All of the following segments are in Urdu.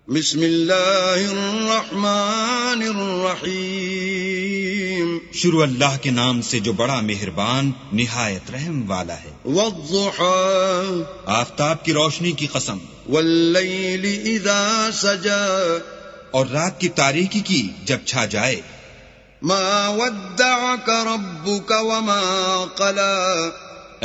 بسم اللہ الرحمن الرحیم شروع اللہ کے نام سے جو بڑا مہربان نہایت رحم والا ہے۔ والضحى آفتاب کی روشنی کی قسم، واللیل اذا سجا اور رات کی تاریکی کی جب چھا جائے۔ ما ودعك ربك وما قلى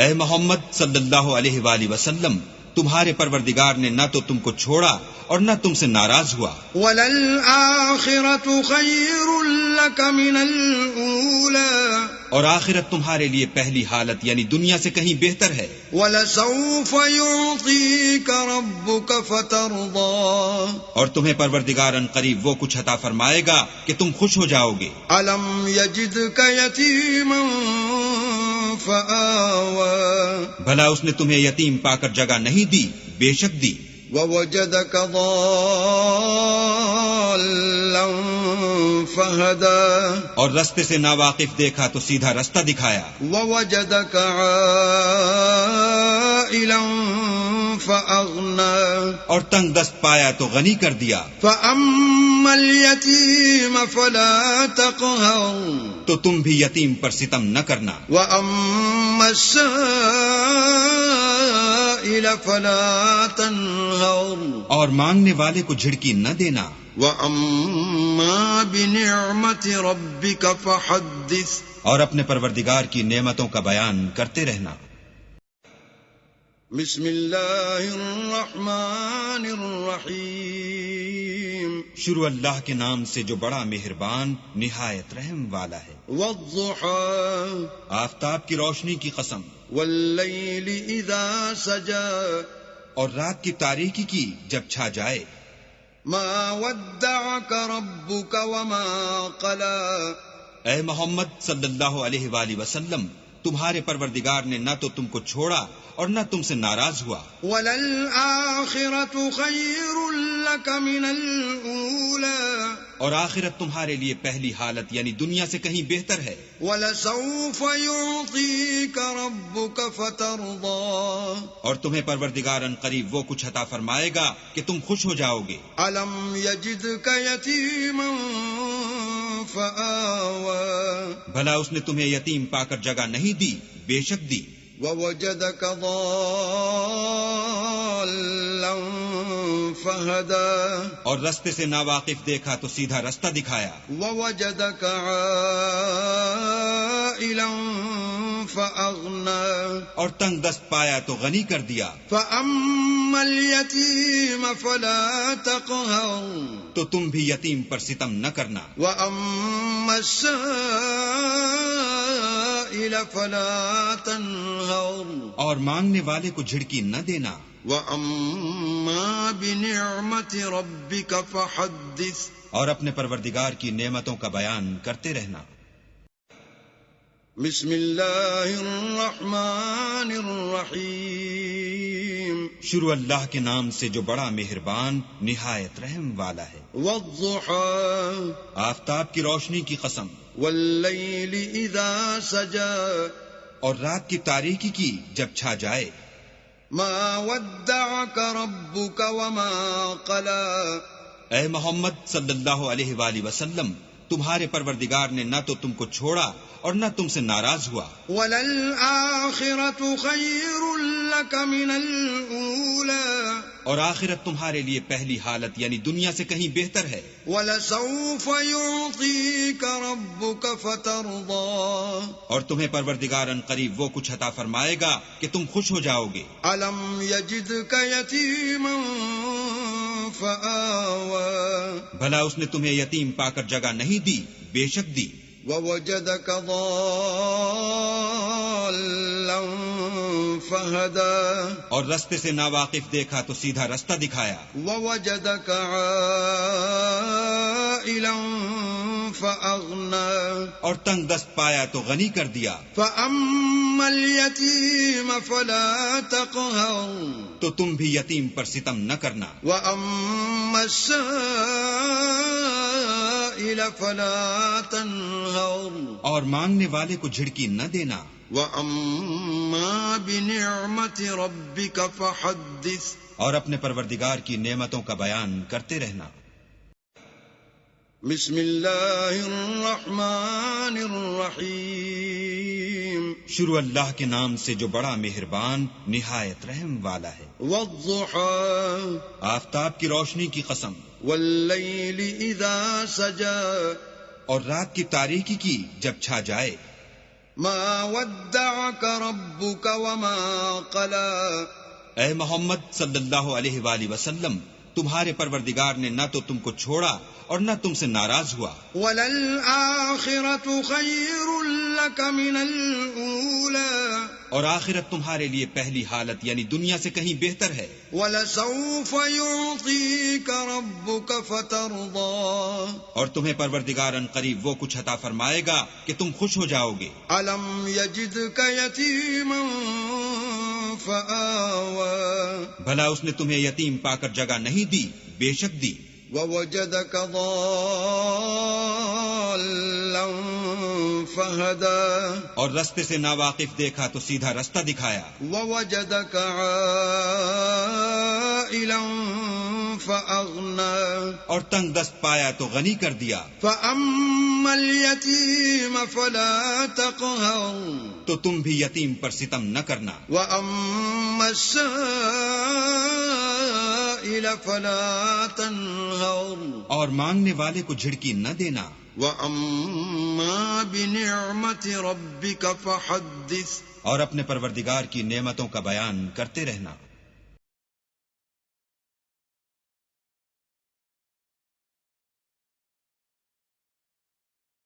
اے محمد صلی اللہ علیہ وآلہ وسلم، تمہارے پروردگار نے نہ تو تم کو چھوڑا اور نہ تم سے ناراض ہوا۔ وَلَلْآخِرَةُ خَيْرٌ لَكَ مِنَ الْأُولَى اور آخرت تمہارے لیے پہلی حالت یعنی دنیا سے کہیں بہتر ہے۔ وَلَسَوْفَ يُعْطِيكَ رَبُّكَ فَتَرْضَى اور تمہیں پروردگار ان قریب وہ کچھ عطا فرمائے گا کہ تم خوش ہو جاؤ گے۔ أَلَمْ يَجِدْكَ يَتِيمًا فَآوَى بھلا اس نے تمہیں یتیم پا کر جگہ نہیں دی؟ بے شک دی۔ وَوَجَدَكَ ضَالًّا فَهَدَى اور رستے سے ناواقف دیکھا تو سیدھا رستہ دکھایا۔ وَوَجَدَكَ عَائِلًا فَأَغْنَى اور تنگ دست پایا تو غنی کر دیا۔ فَأَمَّا الْيَتِيمَ فَلَا تَقْهَرْ تو تم بھی یتیم پر ستم نہ کرنا۔ وَأَمَّا السَّائِلَ فَلَا تَنْهَرْ اور مانگنے والے کو جھڑکی نہ دینا۔ وَأَمَّا بِنِعْمَةِ رَبِّكَ فَحَدِّثْ اور اپنے پروردگار کی نعمتوں کا بیان کرتے رہنا۔ بسم اللہ الرحمن الرحیم شروع اللہ کے نام سے جو بڑا مہربان نہایت رحم والا ہے۔ والضحى آفتاب کی روشنی کی قسم، واللیل اذا سجا اور رات کی تاریکی کی جب چھا جائے۔ ما ودعك ربك وما قلى اے محمد صلی اللہ علیہ وآلہ وسلم، تمہارے پروردگار نے نہ تو تم کو چھوڑا اور نہ تم سے ناراض ہوا۔ وَلَلْآخِرَةُ خَيْرٌ لَكَ مِنَ الْأُولَى اور آخرت تمہارے لیے پہلی حالت یعنی دنیا سے کہیں بہتر ہے۔ وَلَسَوْفَ يُعْطِيكَ رَبُّكَ فَتَرْضَى اور تمہیں پروردگار ان قریب وہ کچھ عطا فرمائے گا کہ تم خوش ہو جاؤ گے۔ أَلَمْ يَجِدْكَ يَتِيمًا فَآوَى بھلا اس نے تمہیں یتیم پا کر جگہ نہیں دی؟ بے شک دی۔ وَوَجَدَكَ ضَالًّا فَهَدَى اور رستے سے ناواقف دیکھا تو سیدھا رستہ دکھایا۔ وَوَجَدَكَ عَائِلًا فَأَغْنَى اور تنگ دست پایا تو غنی کر دیا۔ فَأَمَّا الْيَتِيمَ فَلَا تَقْهَرْ تو تم بھی یتیم پر ستم نہ کرنا۔ وَأَمَّا السَّائِلَ فَلَا تَنْهَرْ اور مانگنے والے کو جھڑکی نہ دینا۔ وَأَمَّا بِنِعْمَةِ رَبِّكَ فَحَدِّثْ اور اپنے پروردگار کی نعمتوں کا بیان کرتے رہنا۔ بسم اللہ الرحمن الرحیم شروع اللہ کے نام سے جو بڑا مہربان نہایت رحم والا ہے۔ والضحى آفتاب کی روشنی کی قسم، واللیل اذا سجا اور رات کی تاریکی کی جب چھا جائے۔ ما ودعك ربك وما قلى اے محمد صلی اللہ علیہ وآلہ وسلم، تمہارے پروردگار نے نہ تو تم کو چھوڑا اور نہ تم سے ناراض ہوا۔ وَلَلْآخِرَةُ خَيْرٌ لَكَ مِنَ الْأُولَى اور آخرت تمہارے لیے پہلی حالت یعنی دنیا سے کہیں بہتر ہے۔ وَلَسَوْفَ يُعْطِيكَ رَبُّكَ فَتَرْضَى اور تمہیں پروردگار ان قریب وہ کچھ عطا فرمائے گا کہ تم خوش ہو جاؤ گے۔ أَلَمْ يَجِدْكَ يَتِيمًا فَآوَى بھلا اس نے تمہیں یتیم پا کر جگہ نہیں دی؟ بے شک دی۔ وَوَجَدَكَ ضَالًّا فَهَدَى اور رستے سے ناواقف دیکھا تو سیدھا رستہ دکھایا۔ وَوَجَدَكَ عَائِلًا فَأَغْنَى اور تنگ دست پایا تو غنی کر دیا۔ فَأَمَّا الْيَتِيمَ فَلَا تَقْهَرْ تو تم بھی یتیم پر ستم نہ کرنا۔ وَأَمَّا السَّائِلَ السائل فلا تنهر اور مانگنے والے کو جھڑکی نہ دینا. وأما بنعمت ربك فحدث اور اپنے پروردگار کی نعمتوں کا بیان کرتے رہنا. بسم اللہ الرحمن الرحیم. شروع اللہ کے نام سے جو بڑا مہربان نہایت رحم والا ہے. والضحى آفتاب کی روشنی کی قسم. واللیل اذا سجى اور رات کی تاریکی کی جب چھا جائے. ما ودعك ربك وما قلى اے محمد صلی اللہ علیہ وآلہ وسلم، تمہارے پروردگار نے نہ تو تم کو چھوڑا اور نہ تم سے ناراض ہوا. وَلَلْآخِرَةُ خَيْرٌ لَكَ مِنَ الْأُولَى اور آخرت تمہارے لیے پہلی حالت یعنی دنیا سے کہیں بہتر ہے. وَلَسَوْفَ يُعْطِيكَ رَبُّكَ فَتَرْضَى اور تمہیں پروردگار ان قریب وہ کچھ عطا فرمائے گا کہ تم خوش ہو جاؤ گے. أَلَمْ يَجِدْكَ يَتِيمًا فَآوَى بھلا اس نے تمہیں یتیم پا کر جگہ نہیں دی؟ بے شک دی. وَوَجَدَكَ ضَالًّا فَهَدَى اور رستے سے ناواقف دیکھا تو سیدھا رستہ دکھایا. وَوَجَدَكَ عَائِلًا فَأَغْنَى اور تنگ دست پایا تو غنی کر دیا. فَأَمَّا الْيَتِيمَ فَلَا تَقْهَرْ تو تم بھی یتیم پر ستم نہ کرنا. وَأَمَّا السَّائِلَ فَلَا تَنْهَرْ اور مانگنے والے کو جھڑکی نہ دینا. وَأَمَّا بِنِعْمَةِ رَبِّكَ فَحَدِّثْ اور اپنے پروردگار کی نعمتوں کا بیان کرتے رہنا.